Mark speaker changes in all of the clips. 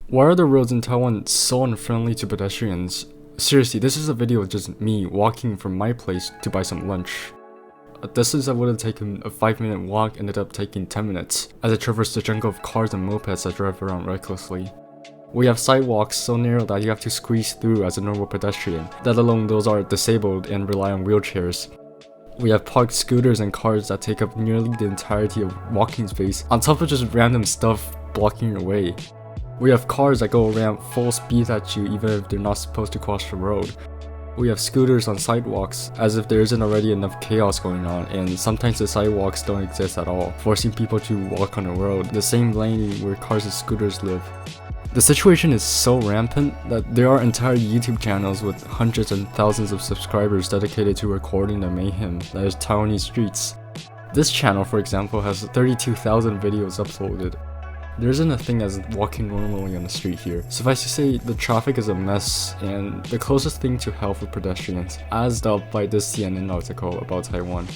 Speaker 1: Why are the roads in Taiwan so unfriendly to pedestrians? Seriously, this is a video of just me walking from my place to buy some lunch. A distance that would have taken a 5-minute walk ended up taking 10 minutes, as I traversed the jungle of cars and mopeds that drive around recklessly. We have sidewalks so narrow that you have to squeeze through as a normal pedestrian, let alone those are disabled and rely on wheelchairs. We have parked scooters and cars that take up nearly the entirety of walking space, on top of just random stuff blocking your way. We have cars that go around full speed at you even if they're not supposed to cross the road. We have scooters on sidewalks, as if there isn't already enough chaos going on, and sometimes the sidewalks don't exist at all, forcing people to walk on the road, the same lane where cars and scooters live. The situation is so rampant that there are entire YouTube channels with hundreds and thousands of subscribers dedicated to recording the mayhem that is Taiwanese streets. This channel, for example, has 32,000 videos uploaded. There isn't a thing as walking normally on the street here. Suffice to say, the traffic is a mess and the closest thing to hell for pedestrians, as dubbed by this CNN article about Taiwan.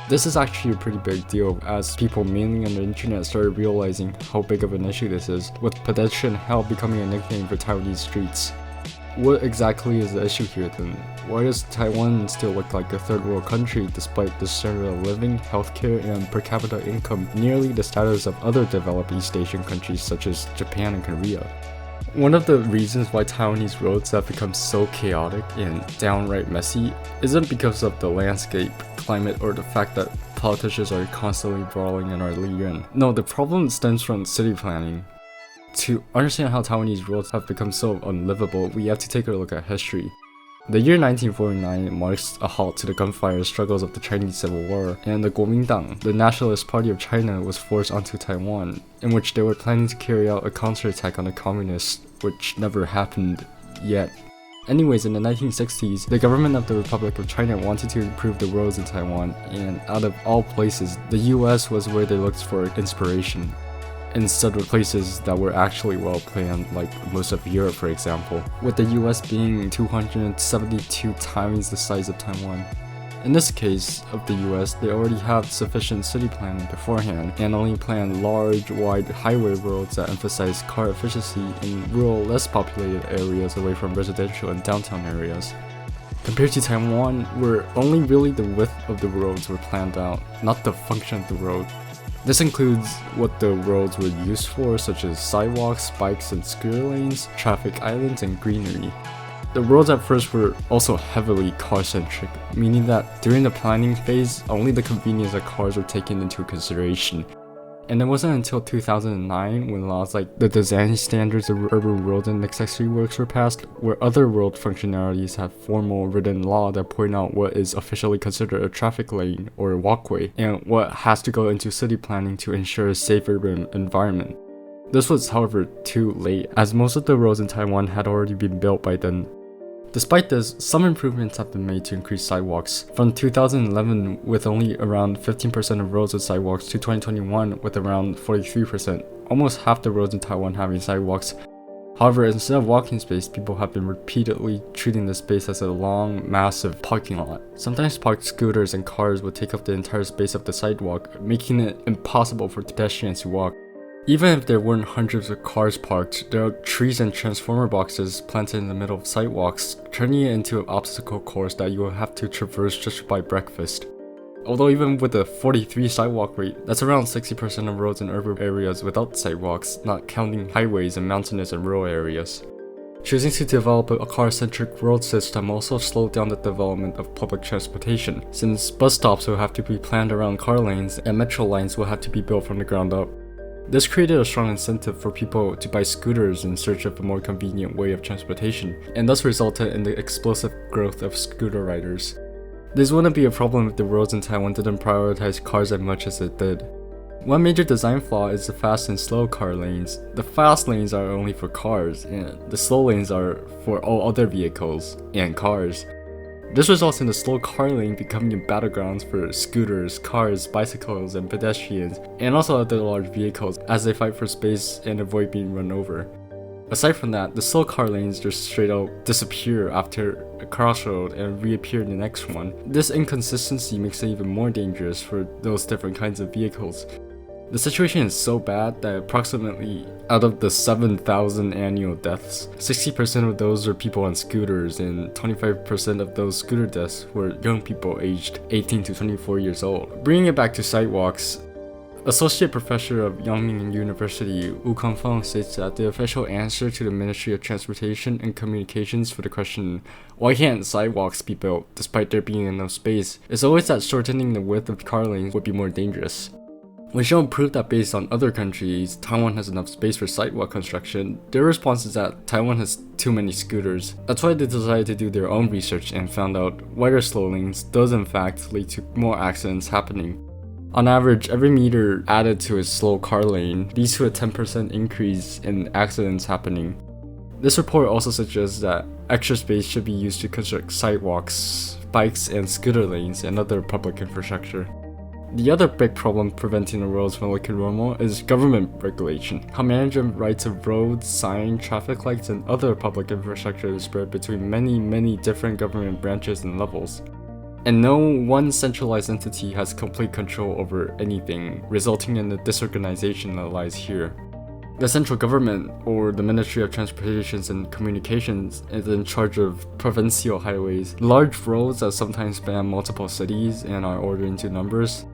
Speaker 1: This is actually a pretty big deal, as people mainly on the internet started realizing how big of an issue this is, with pedestrian hell becoming a nickname for Taiwanese streets. What exactly is the issue here then? Why does Taiwan still look like a third world country despite the standard of living, healthcare, and per capita income nearly the status of other developed East Asian countries such as Japan and Korea? One of the reasons why Taiwanese roads have become so chaotic and downright messy isn't because of the landscape, climate, or the fact that politicians are constantly brawling in our rear. No, the problem stems from city planning. To understand how Taiwanese roads have become so unlivable, we have to take a look at history. The year 1949 marks a halt to the gunfire struggles of the Chinese Civil War, and the Kuomintang, the Nationalist Party of China, was forced onto Taiwan, in which they were planning to carry out a counterattack on the communists, which never happened yet. Anyways, in the 1960s, the government of the Republic of China wanted to improve the roads in Taiwan, and out of all places, the US was where they looked for inspiration, instead of places that were actually well planned, like most of Europe for example, with the US being 272 times the size of Taiwan. In this case of the US, they already have sufficient city planning beforehand and only plan large, wide highway roads that emphasize car efficiency in rural, less populated areas away from residential and downtown areas. Compared to Taiwan, where only really the width of the roads were planned out, not the function of the road. This includes what the roads were used for, such as sidewalks, bikes and scooter lanes, traffic islands, and greenery. The roads at first were also heavily car-centric, meaning that during the planning phase, only the convenience of cars were taken into consideration. And it wasn't until 2009 when laws like the Design Standards of Urban Roads and Accessory Works were passed, where other road functionalities have formal written law that point out what is officially considered a traffic lane or a walkway, and what has to go into city planning to ensure a safe urban environment. This was, however, too late, as most of the roads in Taiwan had already been built by then. Despite this, some improvements have been made to increase sidewalks, from 2011 with only around 15% of roads with sidewalks to 2021 with around 43%, almost half the roads in Taiwan having sidewalks. However, instead of walking space, people have been repeatedly treating the space as a long, massive parking lot. Sometimes parked scooters and cars would take up the entire space of the sidewalk, making it impossible for pedestrians to walk. Even if there weren't hundreds of cars parked, there are trees and transformer boxes planted in the middle of sidewalks, turning it into an obstacle course that you will have to traverse just to buy breakfast. Although even with a 43 sidewalk rate, that's around 60% of roads in urban areas without sidewalks, not counting highways in mountainous and rural areas. Choosing to develop a car-centric road system also slowed down the development of public transportation, since bus stops will have to be planned around car lanes and metro lines will have to be built from the ground up. This created a strong incentive for people to buy scooters in search of a more convenient way of transportation, and thus resulted in the explosive growth of scooter riders. This wouldn't be a problem if the roads in Taiwan didn't prioritize cars as much as it did. One major design flaw is the fast and slow car lanes. The fast lanes are only for cars, and the slow lanes are for all other vehicles and cars. This results in the slow car lane becoming battlegrounds for scooters, cars, bicycles, and pedestrians, and also other large vehicles as they fight for space and avoid being run over. Aside from that, the slow car lanes just straight out disappear after a crossroad and reappear in the next one. This inconsistency makes it even more dangerous for those different kinds of vehicles. The situation is so bad that approximately out of the 7,000 annual deaths, 60% of those are people on scooters, and 25% of those scooter deaths were young people aged 18 to 24 years old. Bringing it back to sidewalks, Associate Professor of Yangming University Wu Kangfeng states that the official answer to the Ministry of Transportation and Communications for the question, why can't sidewalks be built despite there being enough space, is always that shortening the width of car lanes would be more dangerous. When shown proof that based on other countries, Taiwan has enough space for sidewalk construction, their response is that Taiwan has too many scooters. That's why they decided to do their own research and found out wider slow lanes does in fact lead to more accidents happening. On average, every meter added to a slow car lane leads to a 10% increase in accidents happening. This report also suggests that extra space should be used to construct sidewalks, bikes and scooter lanes, and other public infrastructure. The other big problem preventing the roads from looking normal is government regulation. How management rights of roads, signs, traffic lights, and other public infrastructure is spread between many different government branches and levels. And no one centralized entity has complete control over anything, resulting in the disorganization that lies here. The central government, or the Ministry of Transportation and Communications, is in charge of provincial highways, large roads that sometimes span multiple cities and are ordered into numbers.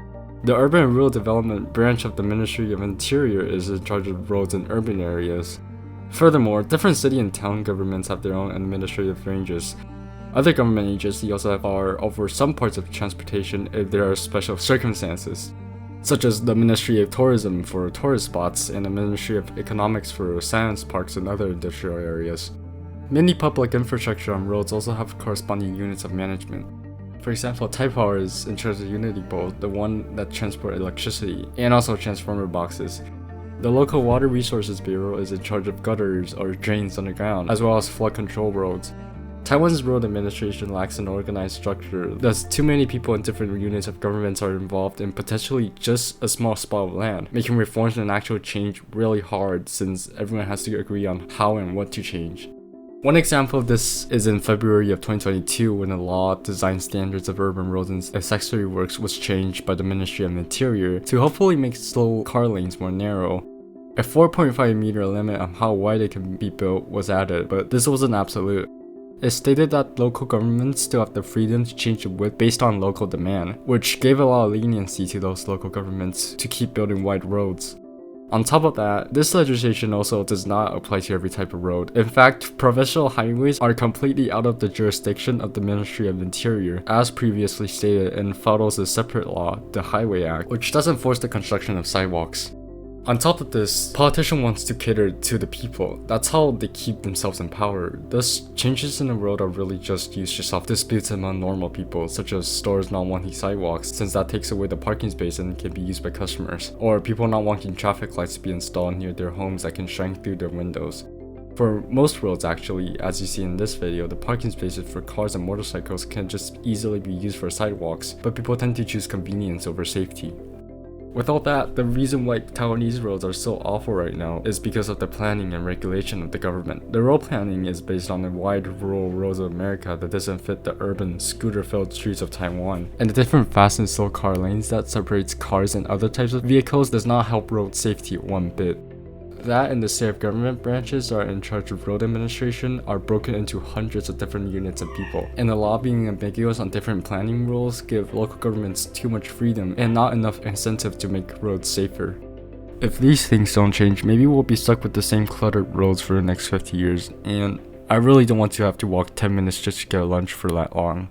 Speaker 1: The Urban and Rural Development branch of the Ministry of Interior is in charge of roads in urban areas. Furthermore, different city and town governments have their own administrative ranges. Other government agencies also have power over some parts of transportation if there are special circumstances, such as the Ministry of Tourism for tourist spots and the Ministry of Economics for science parks and other industrial areas. Many public infrastructure on roads also have corresponding units of management. For example, Taipower is in charge of Unity Pole, the one that transports electricity, and also transformer boxes. The local Water Resources Bureau is in charge of gutters or drains underground, as well as flood control roads. Taiwan's road administration lacks an organized structure, thus too many people in different units of governments are involved in potentially just a small spot of land, making reforms and actual change really hard since everyone has to agree on how and what to change. One example of this is in February of 2022 when the law Design Standards of Urban Roads and Accessory Works was changed by the Ministry of Interior to hopefully make slow car lanes more narrow. A 4.5 meter limit on how wide it can be built was added, but this wasn't absolute. It stated that local governments still have the freedom to change the width based on local demand, which gave a lot of leniency to those local governments to keep building wide roads. On top of that, this legislation also does not apply to every type of road. In fact, provincial highways are completely out of the jurisdiction of the Ministry of Interior, as previously stated, and follows a separate law, the Highway Act, which doesn't force the construction of sidewalks. On top of this, politicians want to cater to the people. That's how they keep themselves in power. Thus, changes in the world are really just used to solve disputes among normal people, such as stores not wanting sidewalks since that takes away the parking space and can be used by customers, or people not wanting traffic lights to be installed near their homes that can shine through their windows. For most roads actually, as you see in this video, the parking spaces for cars and motorcycles can just easily be used for sidewalks, but people tend to choose convenience over safety. With all that, the reason why Taiwanese roads are so awful right now is because of the planning and regulation of the government. The road planning is based on the wide rural roads of America that doesn't fit the urban, scooter-filled streets of Taiwan. And the different fast and slow car lanes that separates cars and other types of vehicles does not help road safety one bit. That and the state of government branches are in charge of road administration are broken into hundreds of different units and people, and the law being ambiguous on different planning rules give local governments too much freedom and not enough incentive to make roads safer. If these things don't change, maybe we'll be stuck with the same cluttered roads for the next 50 years, and I really don't want to have to walk 10 minutes just to get lunch for that long.